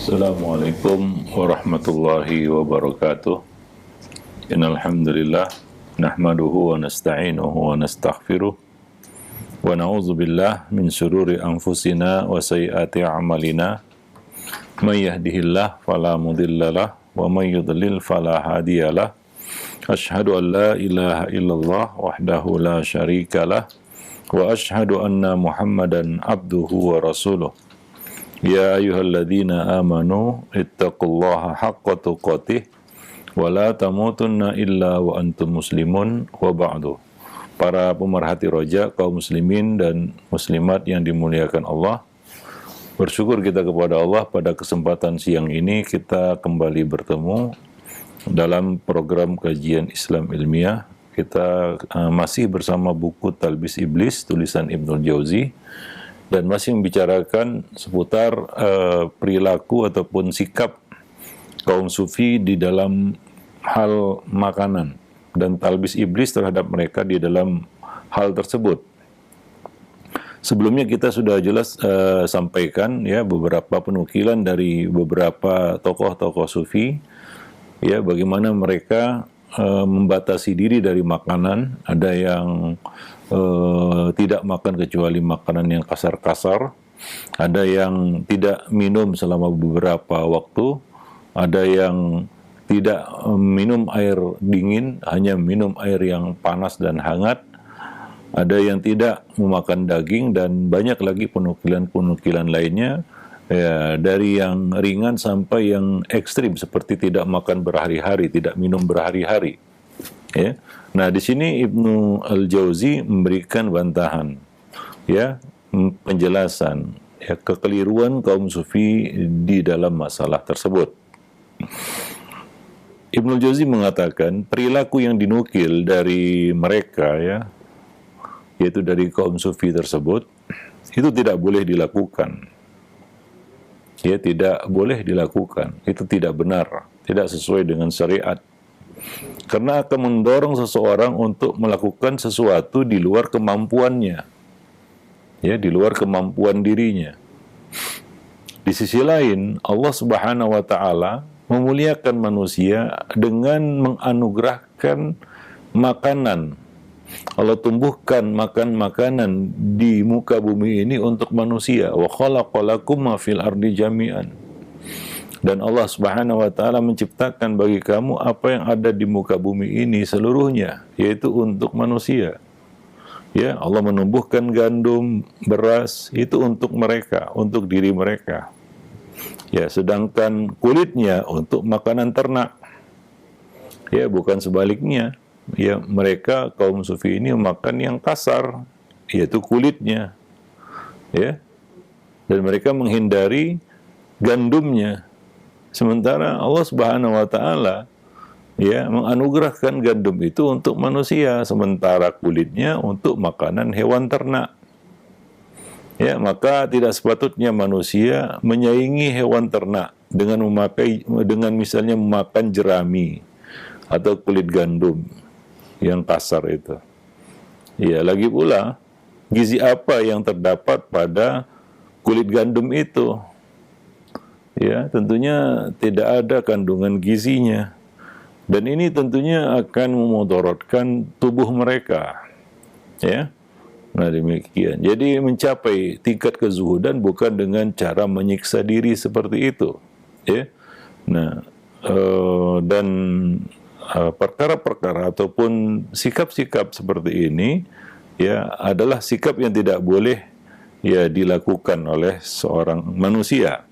Assalamualaikum warahmatullahi wabarakatuh. Innal hamdalillah nahmaduhu wa nasta'inuhu wa nastaghfiruh wa na'udzu billah min syururi anfusina wa sayyiati a'malina. May yahdihillah fala mudhillalah wa may yudlil fala hadiyalah. Asyhadu an la ilaha illallah wahdahu la syarikalah wa asyhadu anna Muhammadan abduhu wa rasuluh. Ya ayyuhalladzina amanu ittaqullaha haqqa tuqatih wa la tamutunna illa wa antum muslimun wa ba'du. Para pemerhati roja, kaum muslimin dan muslimat yang dimuliakan Allah, bersyukur kita kepada Allah pada kesempatan siang ini kita kembali bertemu dalam program kajian Islam ilmiah. Kita masih bersama buku Talbis Iblis tulisan Ibnul Jauzi dan masih membicarakan seputar perilaku ataupun sikap kaum sufi di dalam hal makanan dan talbis iblis terhadap mereka di dalam hal tersebut. Sebelumnya kita sudah jelas sampaikan ya beberapa penukilan dari beberapa tokoh-tokoh sufi ya bagaimana mereka membatasi diri dari makanan. Ada yang tidak makan kecuali makanan yang kasar-kasar, ada yang tidak minum selama beberapa waktu, ada yang tidak minum air dingin, hanya minum air yang panas dan hangat, ada yang tidak memakan daging, dan banyak lagi penukilan-penukilan lainnya ya, dari yang ringan sampai yang ekstrim seperti tidak makan berhari-hari, tidak minum berhari-hari ya. Nah, di sini Ibnu Al-Jauzi memberikan bantahan, ya, penjelasan, ya, kekeliruan kaum sufi di dalam masalah tersebut. Ibnu Al-Jauzi mengatakan perilaku yang dinukil dari mereka, ya, yaitu dari kaum sufi tersebut, itu tidak boleh dilakukan. Ya, tidak boleh dilakukan. Itu tidak benar, tidak sesuai dengan syariat. Karena akan mendorong seseorang untuk melakukan sesuatu di luar kemampuannya, ya, di luar kemampuan dirinya. Di sisi lain, Allah Subhanahu wa Ta'ala memuliakan manusia dengan menganugerahkan makanan. Allah tumbuhkan makanan di muka bumi ini untuk manusia. Wa khalaqalakum ma fil ardi jami'an. Dan Allah Subhanahu wa Ta'ala menciptakan bagi kamu apa yang ada di muka bumi ini seluruhnya, yaitu untuk manusia. Ya, Allah menumbuhkan gandum, beras, itu untuk mereka, untuk diri mereka. Ya, sedangkan kulitnya untuk makanan ternak. Ya, bukan sebaliknya. Ya, mereka kaum sufi ini makan yang kasar, yaitu kulitnya. Ya. Dan mereka menghindari gandumnya. Sementara Allah Subhanahu wa Ta'ala ya menganugerahkan gandum itu untuk manusia, sementara kulitnya untuk makanan hewan ternak. Ya, maka tidak sepatutnya manusia menyaingi hewan ternak dengan misalnya memakan jerami atau kulit gandum yang kasar itu. Ya, lagi pula gizi apa yang terdapat pada kulit gandum itu? Ya, tentunya tidak ada kandungan gizinya. Dan ini tentunya akan memudaratkan tubuh mereka. Ya. Nah, demikian. Jadi mencapai tingkat kezuhudan bukan dengan cara menyiksa diri seperti itu. Ya. Nah, dan perkara-perkara ataupun sikap-sikap seperti ini ya adalah sikap yang tidak boleh ya dilakukan oleh seorang manusia.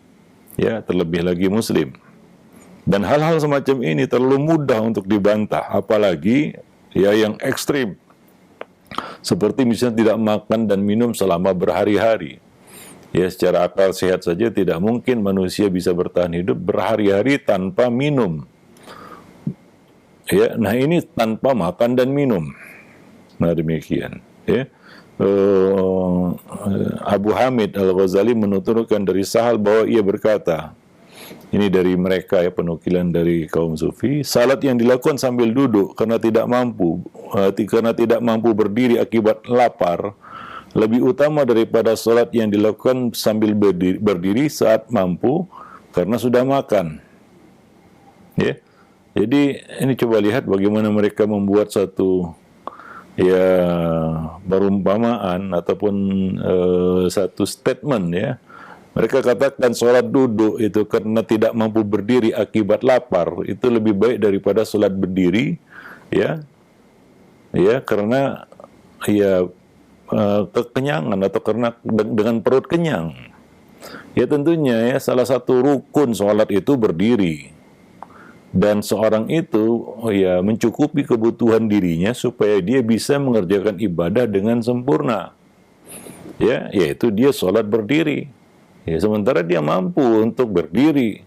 Ya, terlebih lagi muslim. Dan hal-hal semacam ini terlalu mudah untuk dibantah, apalagi ya yang ekstrim. Seperti misalnya tidak makan dan minum selama berhari-hari. Ya, secara akal sehat saja tidak mungkin manusia bisa bertahan hidup berhari-hari tanpa minum. Ya, nah ini tanpa makan dan minum. Nah, demikian, ya. Abu Hamid Al-Ghazali menuturkan dari Sahal bahwa ia berkata, ini dari mereka ya, penukilan dari kaum sufi, salat yang dilakukan sambil duduk karena tidak mampu berdiri akibat lapar lebih utama daripada salat yang dilakukan sambil berdiri saat mampu karena sudah makan. Ya. Jadi ini coba lihat bagaimana mereka membuat satu ya perumpamaan ataupun satu statement ya. Mereka katakan sholat duduk itu karena tidak mampu berdiri akibat lapar itu lebih baik daripada sholat berdiri ya. Ya, karena ya kekenyangan atau karena dengan perut kenyang. Ya tentunya ya salah satu rukun sholat itu berdiri. Dan seorang itu ya mencukupi kebutuhan dirinya supaya dia bisa mengerjakan ibadah dengan sempurna. Ya, yaitu dia sholat berdiri. Ya, sementara dia mampu untuk berdiri,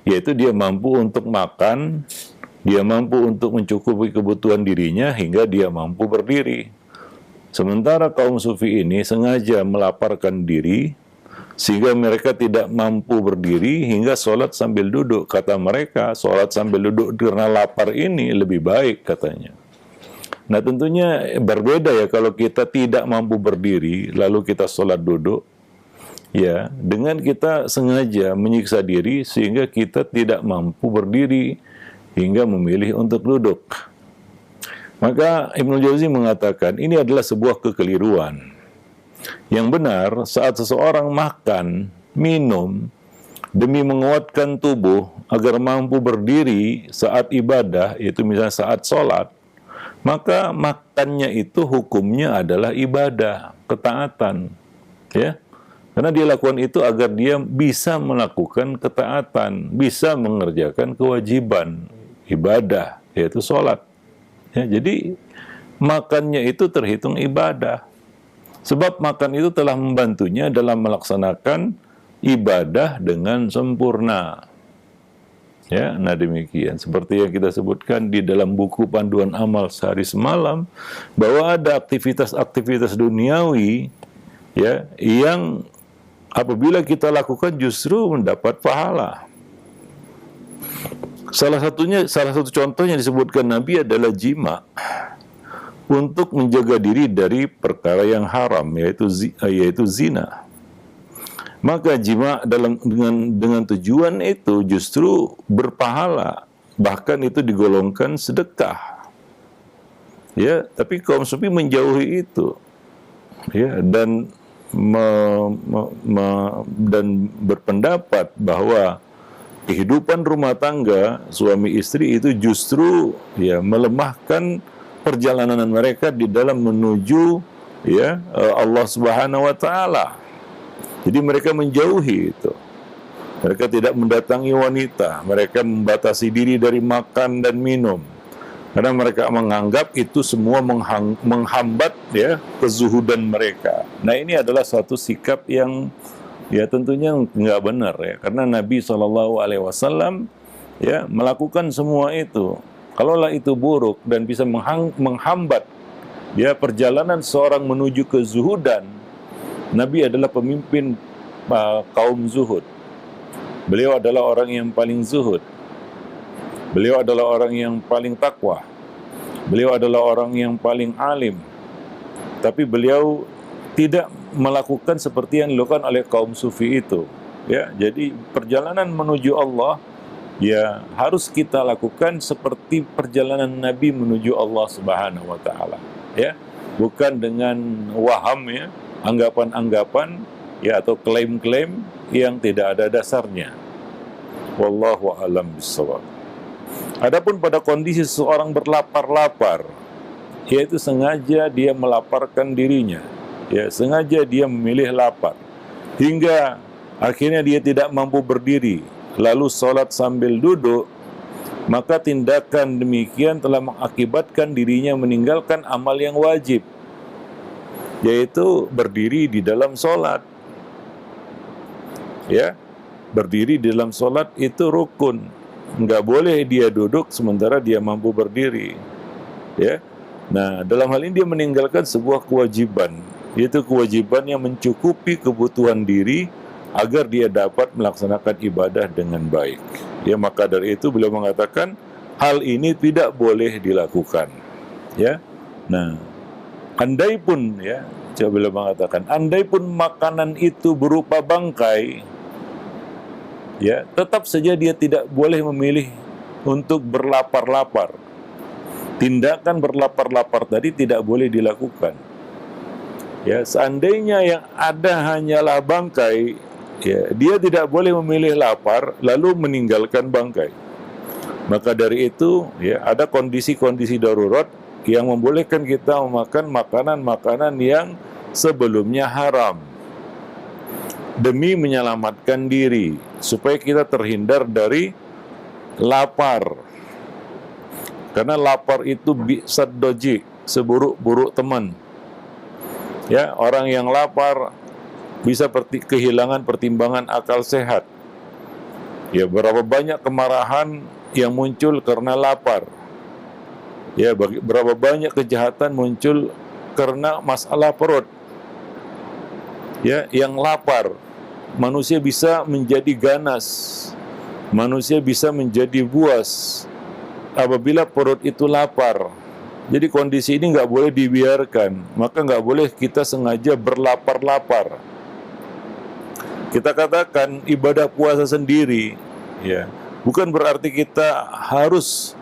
yaitu dia mampu untuk makan, dia mampu untuk mencukupi kebutuhan dirinya hingga dia mampu berdiri. Sementara kaum sufi ini sengaja melaparkan diri sehingga mereka tidak mampu berdiri hingga sholat sambil duduk. Kata mereka, sholat sambil duduk karena lapar ini lebih baik katanya. Nah tentunya berbeda ya kalau kita tidak mampu berdiri lalu kita sholat duduk. Ya, dengan kita sengaja menyiksa diri sehingga kita tidak mampu berdiri hingga memilih untuk duduk. Maka Ibnu Jauzi mengatakan ini adalah sebuah kekeliruan. Yang benar, saat seseorang makan, minum, demi menguatkan tubuh agar mampu berdiri saat ibadah, yaitu misalnya saat sholat, maka makannya itu hukumnya adalah ibadah, ketaatan. Ya, karena dia lakukan itu agar dia bisa melakukan ketaatan, bisa mengerjakan kewajiban ibadah, yaitu sholat. Ya, jadi makannya itu terhitung ibadah. Sebab makan itu telah membantunya dalam melaksanakan ibadah dengan sempurna. Ya, nah demikian. Seperti yang kita sebutkan di dalam buku Panduan Amal Sehari Semalam, bahwa ada aktivitas-aktivitas duniawi ya yang apabila kita lakukan justru mendapat pahala. Salah satu contohnya disebutkan Nabi adalah jima. Untuk menjaga diri dari perkara yang haram, yaitu zina. Maka jima dengan tujuan itu justru berpahala, bahkan itu digolongkan sedekah. Ya, tapi kaum sufi menjauhi itu. Ya, dan berpendapat bahwa kehidupan rumah tangga suami istri itu justru ya melemahkan perjalanan mereka di dalam menuju ya Allah Subhanahu wa taala. Jadi mereka menjauhi itu. Mereka tidak mendatangi wanita, mereka membatasi diri dari makan dan minum. Karena mereka menganggap itu semua menghambat ya kezuhudan mereka. Nah, ini adalah suatu sikap yang ya tentunya nggak benar ya. Karena Nabi SAW ya melakukan semua itu. Kalaulah itu buruk dan bisa menghambat ya perjalanan seorang menuju kezuhudan, Nabi adalah pemimpin kaum zuhud. Beliau adalah orang yang paling zuhud. Beliau adalah orang yang paling takwa. Beliau adalah orang yang paling alim. Tapi beliau tidak melakukan seperti yang dilakukan oleh kaum sufi itu. Ya, jadi perjalanan menuju Allah ya harus kita lakukan seperti perjalanan Nabi menuju Allah Subhanahu wa taala, ya. Bukan dengan waham ya, anggapan-anggapan ya atau klaim-klaim yang tidak ada dasarnya. Wallahu a'lam bishawab. Adapun pada kondisi seseorang berlapar-lapar, yaitu sengaja dia melaparkan dirinya, ya sengaja dia memilih lapar hingga akhirnya dia tidak mampu berdiri, lalu sholat sambil duduk, maka tindakan demikian telah mengakibatkan dirinya meninggalkan amal yang wajib, yaitu berdiri di dalam sholat. Ya, berdiri di dalam sholat itu rukun. Nggak boleh dia duduk sementara dia mampu berdiri. Ya, nah dalam hal ini dia meninggalkan sebuah kewajiban, yaitu kewajiban yang mencukupi kebutuhan diri agar dia dapat melaksanakan ibadah dengan baik. Ya, maka dari itu beliau mengatakan hal ini tidak boleh dilakukan. Ya, nah, andai pun ya, coba beliau mengatakan, andai pun makanan itu berupa bangkai, ya, tetap saja dia tidak boleh memilih untuk berlapar-lapar. Tindakan berlapar-lapar tadi tidak boleh dilakukan. Ya, seandainya yang ada hanyalah bangkai, ya, dia tidak boleh memilih lapar lalu meninggalkan bangkai. Maka dari itu, ya, ada kondisi-kondisi darurat yang membolehkan kita memakan makanan-makanan yang sebelumnya haram demi menyelamatkan diri supaya kita terhindar dari lapar. Karena lapar itu bi'sad doji, seburuk-buruk teman. Ya, orang yang lapar bisa kehilangan pertimbangan akal sehat. Ya, berapa banyak kemarahan yang muncul karena lapar. Ya, berapa banyak kejahatan muncul karena masalah perut. Ya, yang lapar, manusia bisa menjadi ganas, manusia bisa menjadi buas apabila perut itu lapar. Jadi kondisi ini nggak boleh dibiarkan, maka nggak boleh kita sengaja berlapar-lapar. Kita katakan ibadah puasa sendiri, ya, bukan berarti kita harus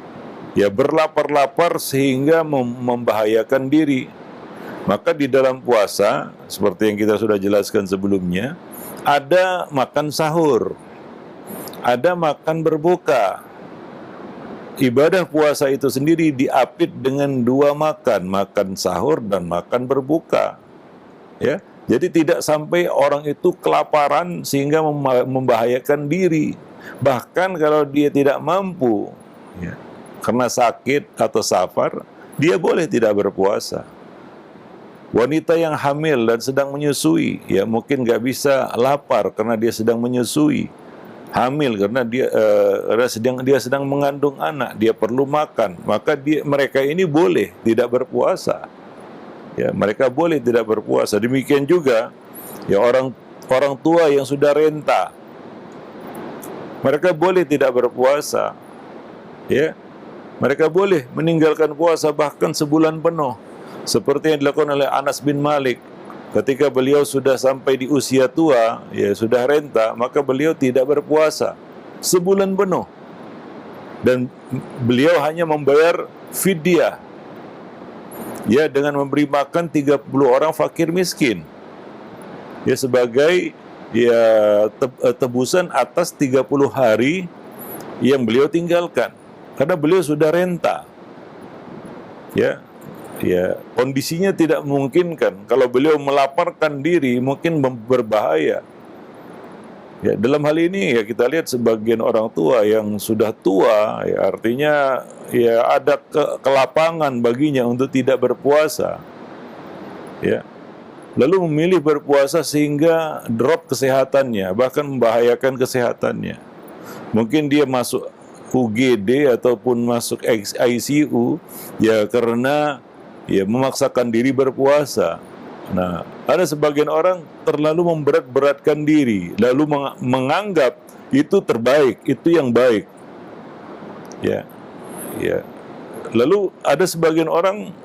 ya berlapar-lapar sehingga membahayakan diri. Maka di dalam puasa, seperti yang kita sudah jelaskan sebelumnya, ada makan sahur, ada makan berbuka. Ibadah puasa itu sendiri diapit dengan dua makan sahur dan makan berbuka. Ya, jadi tidak sampai orang itu kelaparan sehingga membahayakan diri. Bahkan kalau dia tidak mampu, ya, karena sakit atau safar, dia boleh tidak berpuasa. Wanita yang hamil dan sedang menyusui, ya mungkin nggak bisa lapar karena dia sedang menyusui. Hamil karena dia sedang mengandung anak, dia perlu makan, maka mereka ini boleh tidak berpuasa. Ya, mereka boleh tidak berpuasa. Demikian juga ya orang tua yang sudah renta, mereka boleh tidak berpuasa. Ya, mereka boleh meninggalkan puasa bahkan sebulan penuh, seperti yang dilakukan oleh Anas bin Malik. Ketika beliau sudah sampai di usia tua, ya sudah renta, maka beliau tidak berpuasa sebulan penuh. Dan beliau hanya membayar fidyah, ya, dengan memberi makan 30 orang fakir miskin. Ya, sebagai ya tebusan atas 30 hari yang beliau tinggalkan. Karena beliau sudah renta. Ya, kondisinya tidak memungkinkan. Kalau beliau melaparkan diri, mungkin berbahaya. Ya, dalam hal ini ya kita lihat sebagian orang tua yang sudah tua, ya artinya ya ada kelapangan baginya untuk tidak berpuasa. Ya. Lalu memilih berpuasa sehingga drop kesehatannya, bahkan membahayakan kesehatannya. Mungkin dia masuk UGD ataupun masuk ICU ya karena ya memaksakan diri berpuasa. Nah, ada sebagian orang terlalu memberat-beratkan diri, lalu menganggap itu terbaik, itu yang baik. Ya. Lalu ada sebagian orang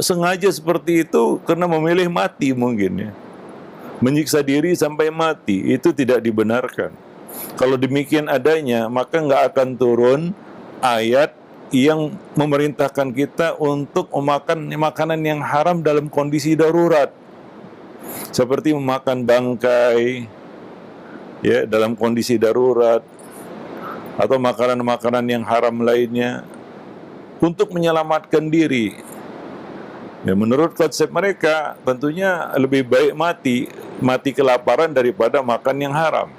sengaja seperti itu karena memilih mati mungkin, ya. Menyiksa diri sampai mati, itu tidak dibenarkan. Kalau demikian adanya, maka nggak akan turun ayat yang memerintahkan kita untuk memakan makanan yang haram dalam kondisi darurat, seperti memakan bangkai, ya, dalam kondisi darurat, atau makanan-makanan yang haram lainnya untuk menyelamatkan diri. Ya, menurut konsep mereka, tentunya lebih baik mati kelaparan daripada makan yang haram.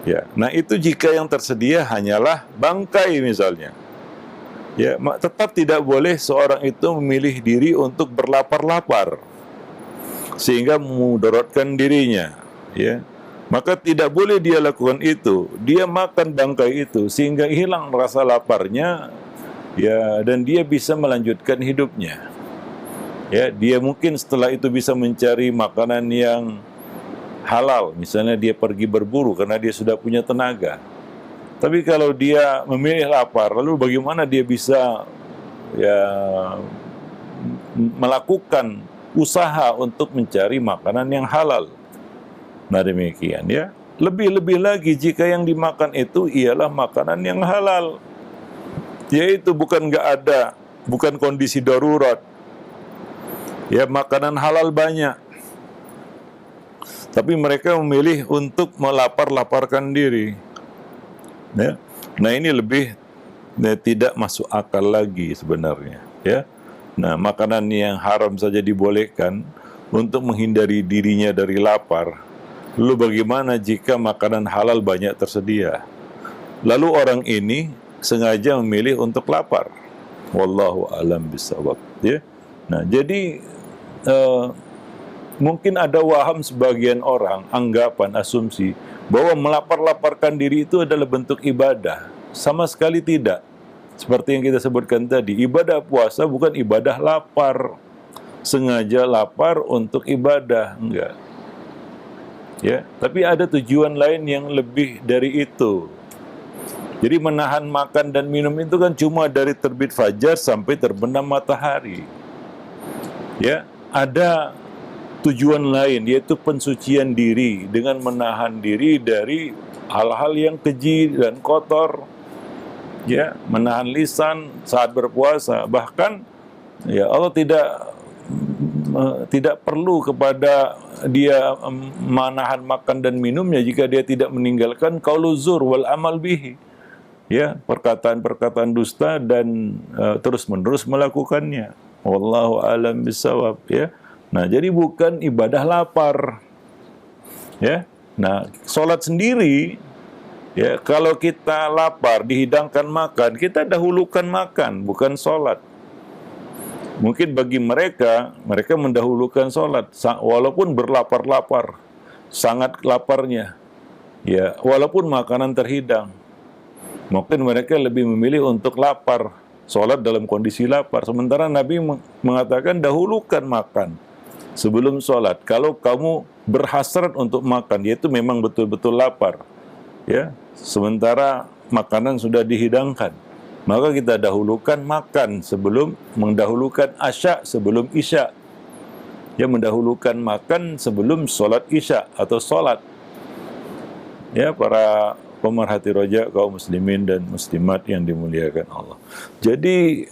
Ya, nah itu jika yang tersedia hanyalah bangkai misalnya. Ya, tetap tidak boleh seorang itu memilih diri untuk berlapar-lapar sehingga memudaratkan dirinya, ya. Maka tidak boleh dia lakukan itu. Dia makan bangkai itu sehingga hilang rasa laparnya, ya, dan dia bisa melanjutkan hidupnya. Ya, dia mungkin setelah itu bisa mencari makanan yang halal, misalnya dia pergi berburu karena dia sudah punya tenaga. Tapi kalau dia memilih lapar, lalu bagaimana dia bisa ya melakukan usaha untuk mencari makanan yang halal? Nah demikian, ya. Lebih-lebih lagi jika yang dimakan itu ialah makanan yang halal, yaitu bukan nggak ada, bukan kondisi darurat. Ya, makanan halal banyak, tapi mereka memilih untuk melapar-laparkan diri. Ya. Nah, ini lebih tidak masuk akal lagi sebenarnya. Ya. Nah, makanan yang haram saja dibolehkan untuk menghindari dirinya dari lapar. Lalu bagaimana jika makanan halal banyak tersedia? Lalu orang ini sengaja memilih untuk lapar. Wallahu a'lam bishawab. Ya. Nah, jadi mungkin ada waham sebagian orang, anggapan, asumsi bahwa melapar-laparkan diri itu adalah bentuk ibadah. Sama sekali tidak. Seperti yang kita sebutkan tadi, ibadah puasa bukan ibadah lapar. Sengaja lapar untuk ibadah, enggak. Ya, tapi ada tujuan lain yang lebih dari itu. Jadi menahan makan dan minum itu kan cuma dari terbit fajar sampai terbenam matahari. Ya, ada tujuan lain, yaitu pensucian diri dengan menahan diri dari hal-hal yang keji dan kotor. Ya, menahan lisan saat berpuasa. Bahkan ya Allah tidak perlu kepada dia menahan makan dan minumnya jika dia tidak meninggalkan qaulu zur wal amal bihi. Ya, perkataan-perkataan dusta dan terus-menerus melakukannya. Wallahu a'lam bishawab, ya. Nah, jadi bukan ibadah lapar. Ya. Nah, sholat sendiri, ya, kalau kita lapar dihidangkan makan, kita dahulukan makan, bukan sholat. Mungkin bagi mereka mendahulukan sholat, walaupun berlapar-lapar, sangat laparnya. Ya, walaupun makanan terhidang, mungkin mereka lebih memilih untuk lapar, sholat dalam kondisi lapar. Sementara Nabi mengatakan dahulukan makan sebelum sholat. Kalau kamu berhasrat untuk makan, yaitu memang betul-betul lapar, ya, sementara makanan sudah dihidangkan, maka kita dahulukan makan sebelum mendahulukan asya sebelum isya. Ya, mendahulukan makan sebelum sholat isya atau sholat. Ya, para pemerhati roja kaum muslimin dan muslimat yang dimuliakan Allah. Jadi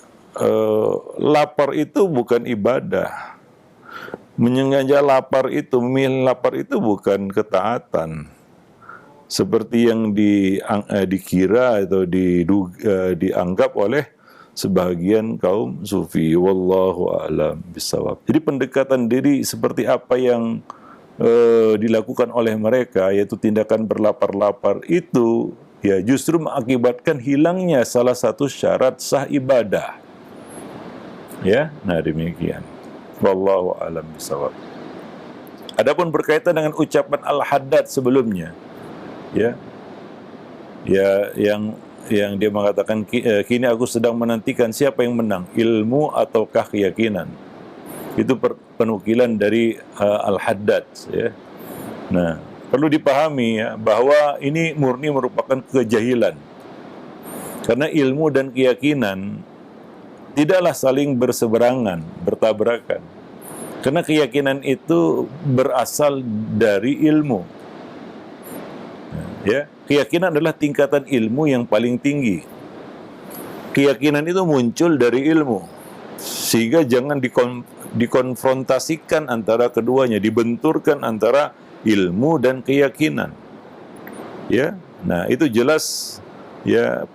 lapar itu bukan ibadah. Menyengaja lapar itu, memilih lapar itu bukan ketaatan. Seperti yang dikira atau dianggap oleh sebagian kaum sufi. Wallahu a'lam bishawab. Jadi pendekatan diri seperti apa yang dilakukan oleh mereka, yaitu tindakan berlapar-lapar itu, ya justru mengakibatkan hilangnya salah satu syarat sah ibadah. Ya, nah demikian. Wallahu a'lam bishawab. Adapun berkaitan dengan ucapan al-haddad sebelumnya, ya yang dia mengatakan, kini aku sedang menantikan siapa yang menang, ilmu ataukah keyakinan. Itu penukilan dari Al-Haddad, ya. Nah, perlu dipahami, ya, bahwa ini murni merupakan kejahilan. Karena ilmu dan keyakinan tidaklah saling berseberangan, bertabrakan. Karena keyakinan itu berasal dari ilmu. Ya, keyakinan adalah tingkatan ilmu yang paling tinggi. Keyakinan itu muncul dari ilmu, sehingga jangan dikonfrontasikan antara keduanya, dibenturkan antara ilmu dan keyakinan. Ya, nah itu jelas, ya,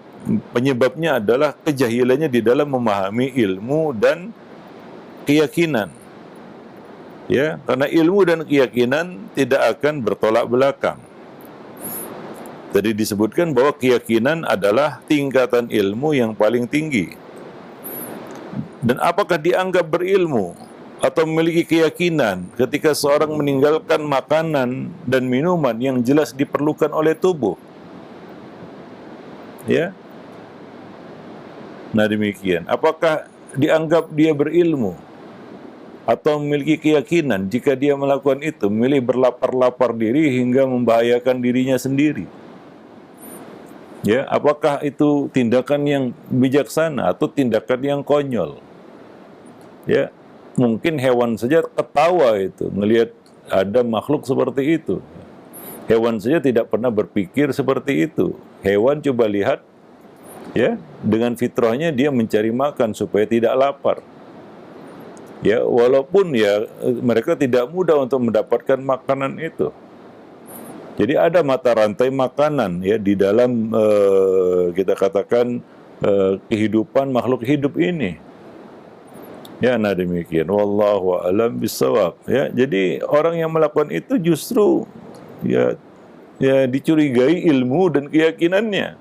penyebabnya adalah kejahilannya di dalam memahami ilmu dan keyakinan. Ya, karena ilmu dan keyakinan tidak akan bertolak belakang. Tadi disebutkan bahwa keyakinan adalah tingkatan ilmu yang paling tinggi. Dan apakah dianggap berilmu atau memiliki keyakinan ketika seorang meninggalkan makanan dan minuman yang jelas diperlukan oleh tubuh? Ya. Nah demikian. Apakah dianggap dia berilmu atau memiliki keyakinan jika dia melakukan itu, memilih berlapar-lapar diri hingga membahayakan dirinya sendiri? Ya, apakah itu tindakan yang bijaksana atau tindakan yang konyol? Ya, mungkin hewan saja ketawa itu melihat ada makhluk seperti itu. Hewan saja tidak pernah berpikir seperti itu. Hewan coba lihat, ya, dengan fitrahnya dia mencari makan supaya tidak lapar. Ya, walaupun ya mereka tidak mudah untuk mendapatkan makanan itu. Jadi ada mata rantai makanan ya di dalam kita katakan kehidupan makhluk hidup ini. Ya, nah demikian. Wallahu a'lam bishawab. Ya, jadi orang yang melakukan itu justru ya dicurigai ilmu dan keyakinannya.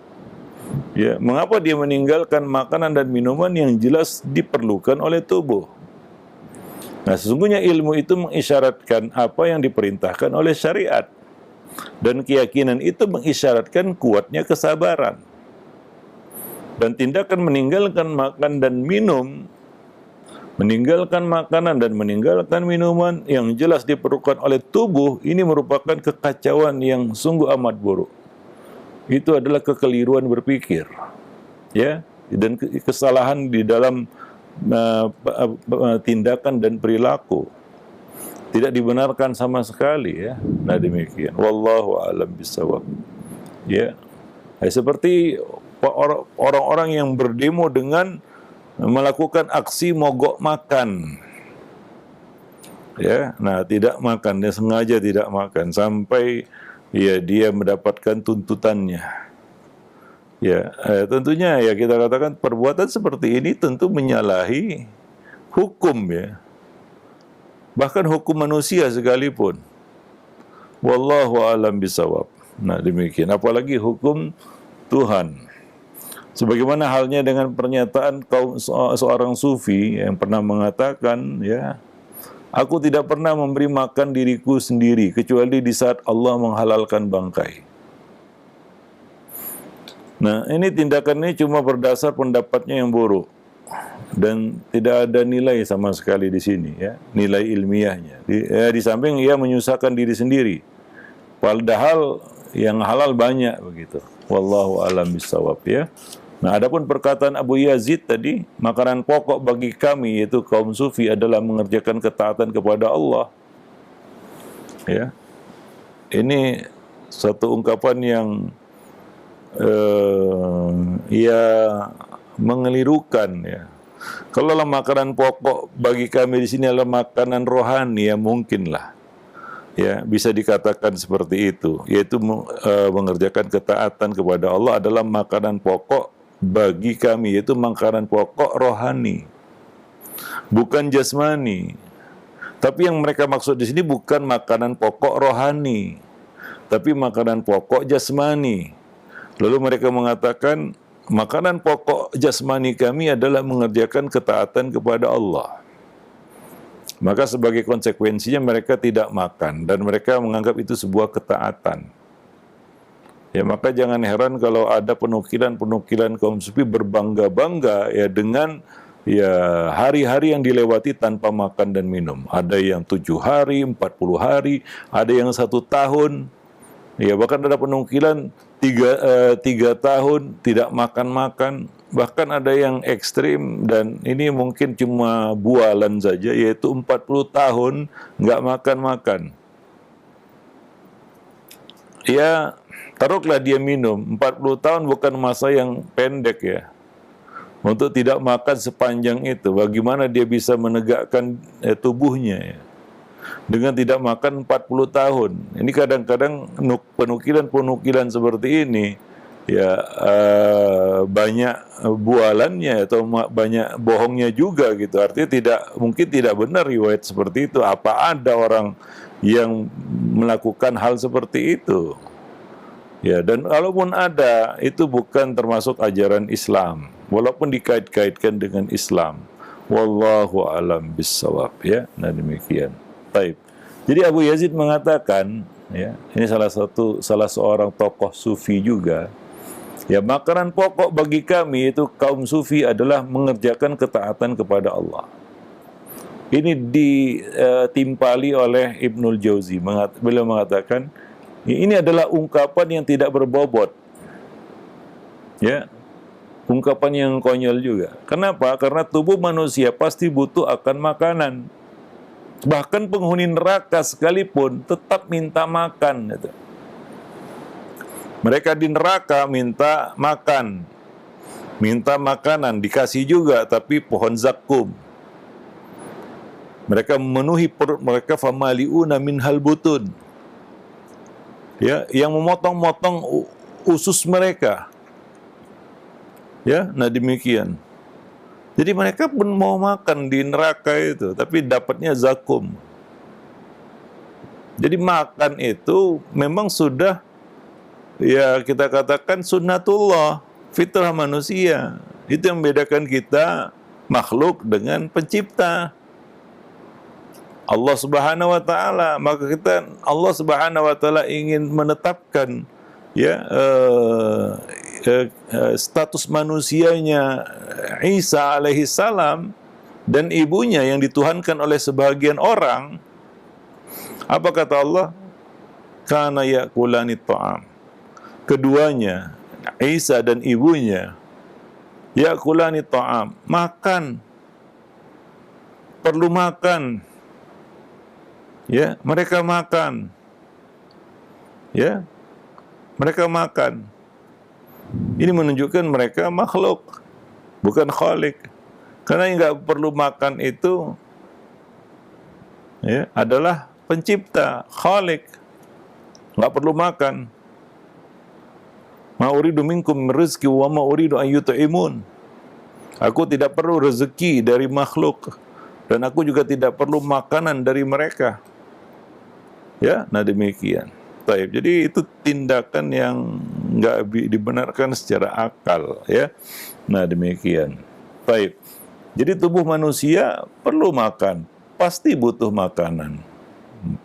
Ya, mengapa dia meninggalkan makanan dan minuman yang jelas diperlukan oleh tubuh? Nah, sesungguhnya ilmu itu mengisyaratkan apa yang diperintahkan oleh syariat. Dan keyakinan itu mengisyaratkan kuatnya kesabaran. Dan tindakan meninggalkan makan dan minum, meninggalkan makanan dan meninggalkan minuman yang jelas diperlukan oleh tubuh, ini merupakan kekacauan yang sungguh amat buruk. Itu adalah kekeliruan berpikir, ya, dan kesalahan di dalam tindakan dan perilaku. Tidak dibenarkan sama sekali, ya. Nah demikian. Wallahu a'lam bishawab. Ya, seperti orang-orang yang berdemo dengan melakukan aksi mogok makan. Ya, nah tidak makan, dia sengaja tidak makan sampai ya dia mendapatkan tuntutannya. Ya, tentunya ya kita katakan perbuatan seperti ini tentu menyalahi hukum, ya. Bahkan hukum manusia sekalipun. Wallahu a'lam bishawab. Nah, demikian. Apalagi hukum Tuhan. Sebagaimana halnya dengan pernyataan seorang sufi yang pernah mengatakan, ya, aku tidak pernah memberi makan diriku sendiri kecuali di saat Allah menghalalkan bangkai. Nah, ini tindakan ini cuma berdasar pendapatnya yang buruk dan tidak ada nilai sama sekali di sini, ya, nilai ilmiahnya. Di samping ia menyusahkan diri sendiri, padahal yang halal banyak begitu. Wallahu a'lam bishawab, ya. Nah, adapun perkataan Abu Yazid tadi, makanan pokok bagi kami yaitu kaum sufi adalah mengerjakan ketaatan kepada Allah. Ya, ini satu ungkapan yang ia mengelirukan, ya. Kalau makanan pokok bagi kami di sini adalah makanan rohani, ya mungkinlah, ya bisa dikatakan seperti itu, yaitu mengerjakan ketaatan kepada Allah adalah makanan pokok bagi kami, yaitu makanan pokok rohani, bukan jasmani. Tapi yang mereka maksud di sini bukan makanan pokok rohani, tapi makanan pokok jasmani. Lalu mereka mengatakan makanan pokok jasmani kami adalah mengerjakan ketaatan kepada Allah. Maka sebagai konsekuensinya mereka tidak makan dan mereka menganggap itu sebuah ketaatan. Ya, maka jangan heran kalau ada penukilan-penukilan kaum sufi berbangga-bangga ya dengan ya hari-hari yang dilewati tanpa makan dan minum. Ada yang 7 hari, 40 hari, ada yang 1 tahun. Ya, bahkan ada penukilan 3 tahun tidak makan-makan. Bahkan ada yang ekstrim dan ini mungkin cuma bualan saja, yaitu 40 tahun nggak makan-makan. Ya, taruhlah dia minum, 40 tahun bukan masa yang pendek, ya. Untuk tidak makan sepanjang itu, bagaimana dia bisa menegakkan tubuhnya, ya, dengan tidak makan 40 tahun. Ini kadang-kadang penukilan-penukilan seperti ini, ya banyak bualannya atau banyak bohongnya juga gitu. Artinya mungkin tidak benar riwayat seperti itu. Apa ada orang yang melakukan hal seperti itu? Ya, dan kalaupun ada, itu bukan termasuk ajaran Islam, walaupun dikait-kaitkan dengan Islam. Wallahu a'lam bishawab, ya. Nah demikian. Baik. Jadi Abu Yazid mengatakan, ya, ini salah seorang tokoh sufi juga. Ya, makanan pokok bagi kami itu kaum sufi adalah mengerjakan ketaatan kepada Allah. Ini ditimpali oleh Ibnul Jauzi. Beliau mengatakan, ini adalah ungkapan yang tidak berbobot. Ya, ungkapan yang konyol juga. Kenapa? Karena tubuh manusia pasti butuh akan makanan. Bahkan penghuni neraka sekalipun tetap minta makan. Gitu. Mereka di neraka minta makan, minta makanan, dikasih juga, tapi pohon zakum. Mereka memenuhi perut mereka, famaliuna minhal butun. Ya, yang memotong-motong usus mereka. Ya, nah demikian. Jadi mereka pun mau makan di neraka itu, tapi dapatnya zakum. Jadi makan itu memang sudah, ya kita katakan sunnatullah, fitrah manusia. Itu yang membedakan kita makhluk dengan pencipta. Allah Subhanahu wa taala, maka Allah Subhanahu wa taala ingin menetapkan ya status manusianya Isa alaihi salam dan ibunya yang dituhankan oleh sebagian orang. Apa kata Allah? Kana yakulani ta'am. Keduanya, Isa dan ibunya, yakulani ta'am, makan, perlu makan. Ya, mereka makan. Ya, mereka makan. Ini menunjukkan mereka makhluk, bukan khalik. Karena yang nggak perlu makan itu ya adalah pencipta, khalik. Nggak perlu makan. Ma uridu minkum rizki wa ma uridu an yut'imun. Aku tidak perlu rezeki dari makhluk, dan aku juga tidak perlu makanan dari mereka. Ya, nah demikian. Taib. Jadi itu tindakan yang nggak dibenarkan secara akal, ya. Nah demikian. Taib. Jadi tubuh manusia perlu makan, pasti butuh makanan.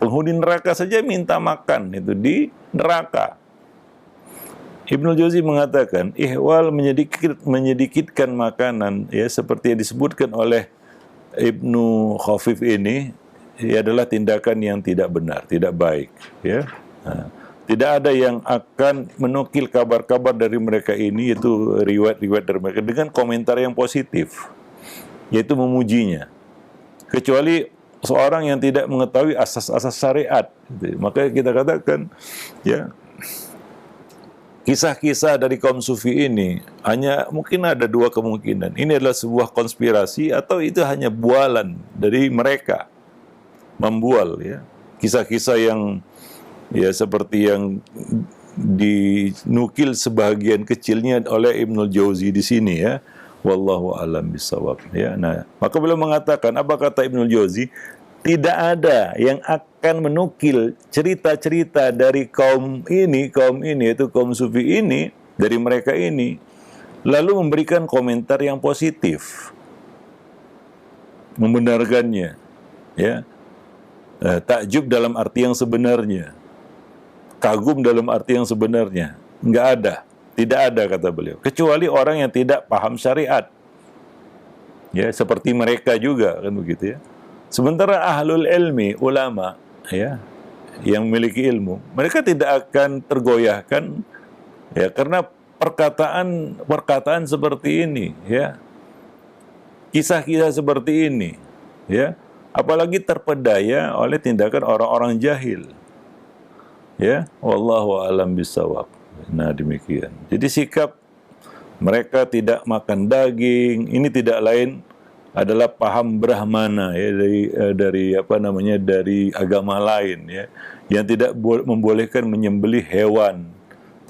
Penghuni neraka saja minta makan itu di neraka. Ibnu Jauzi mengatakan ihwal menyedikitkan makanan, ya seperti yang disebutkan oleh Ibnu Khafif ini, ya adalah tindakan yang tidak benar, tidak baik, ya. Nah, tidak ada yang akan menukil kabar-kabar dari mereka ini, yaitu riwayat-riwayat dari mereka dengan komentar yang positif, yaitu memujinya, kecuali seorang yang tidak mengetahui asas-asas syariat. Maka kita katakan, ya, kisah-kisah dari kaum sufi ini hanya mungkin ada dua kemungkinan. Ini adalah sebuah konspirasi atau itu hanya bualan dari mereka. Membual, ya, kisah-kisah yang ya seperti yang dinukil sebagian kecilnya oleh Ibnu Jauzi di sini, ya. Wallahu a'lam bishawab, ya. Nah, maka beliau mengatakan, apa kata Ibnu Jauzi? Tidak ada yang akan menukil cerita-cerita dari kaum ini yaitu kaum sufi ini, dari mereka ini, lalu memberikan komentar yang positif, membenarkannya, ya. Takjub dalam arti yang sebenarnya, kagum dalam arti yang sebenarnya, nggak ada, tidak ada, kata beliau, kecuali orang yang tidak paham syariat, ya, seperti mereka juga, kan begitu, ya. Sementara ahlul ilmi, ulama, ya, yang memiliki ilmu, mereka tidak akan tergoyahkan, ya, karena perkataan seperti ini, ya, kisah-kisah seperti ini, ya. Apalagi terpedaya oleh tindakan orang-orang jahil. Ya, wallahu a'lam bishawab. Nah, demikian. Jadi sikap mereka tidak makan daging ini tidak lain adalah paham Brahmana, ya, dari agama lain, ya, yang tidak membolehkan menyembelih hewan,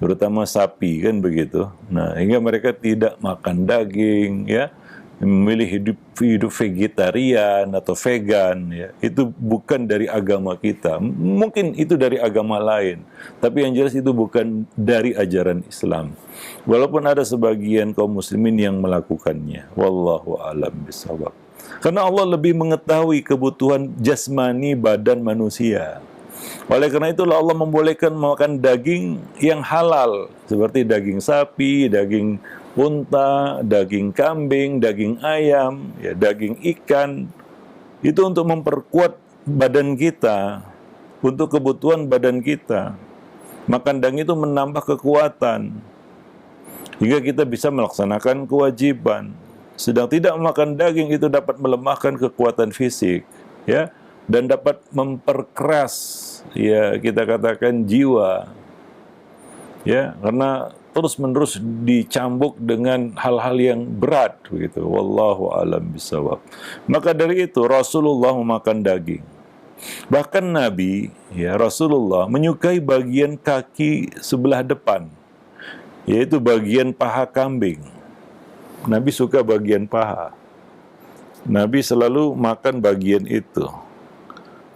terutama sapi, kan begitu. Nah, hingga mereka tidak makan daging, ya, memilih hidup vegetarian atau vegan, ya, itu bukan dari agama kita. Mungkin itu dari agama lain, tapi yang jelas itu bukan dari ajaran Islam. Walaupun ada sebagian kaum muslimin yang melakukannya. Wallahu a'lam bishawab. Karena Allah lebih mengetahui kebutuhan jasmani badan manusia. Oleh karena itulah Allah membolehkan makan daging yang halal, seperti daging sapi, daging unta, daging kambing, daging ayam, ya, daging ikan. Itu untuk memperkuat badan kita, untuk kebutuhan badan kita. Makan daging itu menambah kekuatan, hingga kita bisa melaksanakan kewajiban. Sedang tidak makan daging itu dapat melemahkan kekuatan fisik, ya, dan dapat memperkeras, ya, kita katakan jiwa. Ya, karena terus-menerus dicambuk dengan hal-hal yang berat begitu. Wallahu alam bisawab. Maka dari itu Rasulullah memakan daging. Bahkan Nabi, ya Rasulullah menyukai bagian kaki sebelah depan, yaitu bagian paha kambing. Nabi suka bagian paha. Nabi selalu makan bagian itu.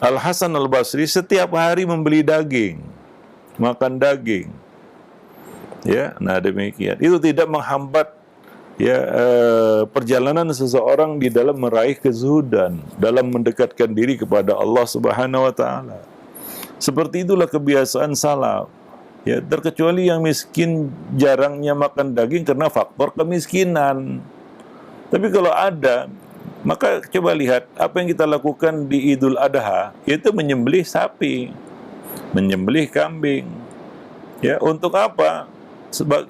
Al-Hasan Al-Basri setiap hari membeli daging, makan daging. Ya, nah demikian. Itu tidak menghambat ya perjalanan seseorang di dalam meraih kezuhudan, dalam mendekatkan diri kepada Allah Subhanahu wa taala. Seperti itulah kebiasaan salaf. Ya, terkecuali yang miskin jarangnya makan daging karena faktor kemiskinan. Tapi kalau ada, maka coba lihat apa yang kita lakukan di Idul Adha, yaitu menyembelih sapi, menyembelih kambing. Ya, untuk apa?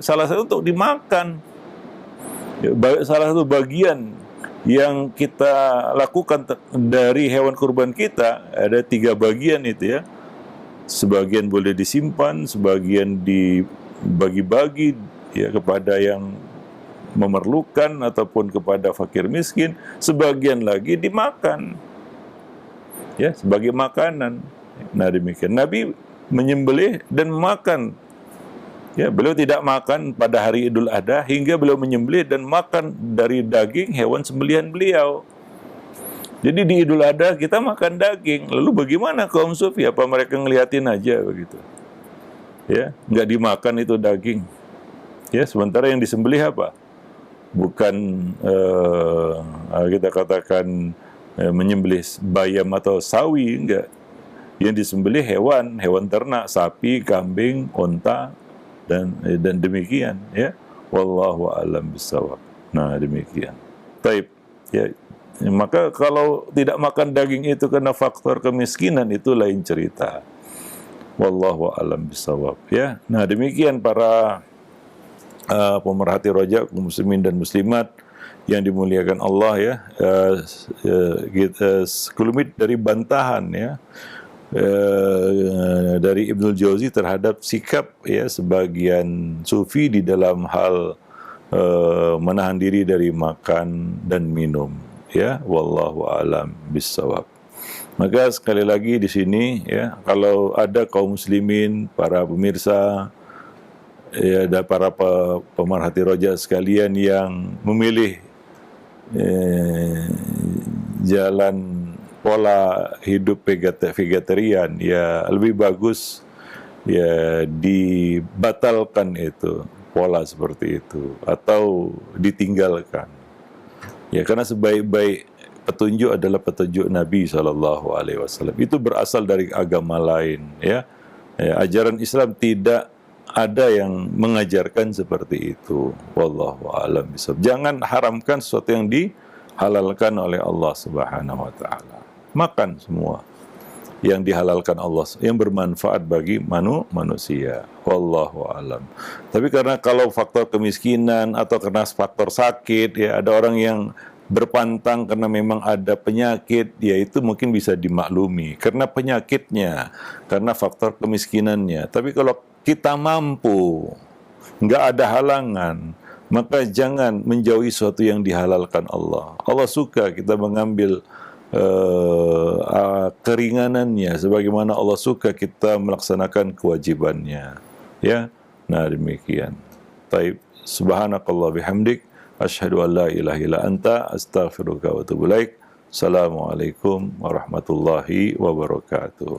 Salah satu untuk dimakan. Salah satu bagian yang kita lakukan dari hewan kurban kita, ada 3 bagian itu ya. Sebagian boleh disimpan, sebagian dibagi-bagi ya kepada yang memerlukan ataupun kepada fakir miskin, sebagian lagi dimakan ya sebagai makanan. Nah demikian Nabi menyembelih dan makan. Ya, beliau tidak makan pada hari Idul Adha hingga beliau menyembelih dan makan dari daging hewan sembelihan beliau. Jadi di Idul Adha kita makan daging. Lalu bagaimana kaum sufi? Apa mereka ngeliatin aja begitu? Ya, nggak dimakan itu daging. Ya, sementara yang disembelih apa? Bukan kita katakan menyembelih bayam atau sawi, enggak. Yang disembelih hewan ternak, sapi, kambing, unta, dan demikian ya. Wallahu a'lam bishawab. Nah demikian. Taib ya. Maka kalau tidak makan daging itu karena faktor kemiskinan, itu lain cerita. Wallahu a'lam bishawab ya. Nah demikian para pemerhati rojak, muslimin dan muslimat yang dimuliakan Allah ya. Sekelumit dari bantahan ya dari Ibnul Jauzi terhadap sikap ya sebagian sufi di dalam hal menahan diri dari makan dan minum ya. Wallahu a'lam bissawab. Maka sekali lagi di sini ya, kalau ada kaum muslimin, para pemirsa ya, dan para pemerhati roja sekalian yang memilih jalan pola hidup vegetarian, ya lebih bagus ya dibatalkan itu pola seperti itu atau ditinggalkan. Ya karena sebaik-baik petunjuk adalah petunjuk Nabi SAW. Itu berasal dari agama lain. Ya, ajaran Islam tidak ada yang mengajarkan seperti itu. Wallahu a'lam bishawab. Jangan haramkan sesuatu yang dihalalkan oleh Allah Subhanahu wa taala. Makan semua yang dihalalkan Allah, yang bermanfaat bagi manusia. Wallahu alam. Tapi karena kalau faktor kemiskinan atau karena faktor sakit, ya ada orang yang berpantang karena memang ada penyakit, ya itu mungkin bisa dimaklumi karena penyakitnya, karena faktor kemiskinannya. Tapi kalau kita mampu, nggak ada halangan, maka jangan menjauhi sesuatu yang dihalalkan Allah. Allah suka kita mengambil keringanannya, sebagaimana Allah suka kita melaksanakan kewajibannya. Ya, nah demikian. Taib. Subhanakallah bihamdik, asyhadu an la ilaha illa anta, astaghfiruka wa atubu ilaik. Assalamualaikum warahmatullahi wabarakatuh.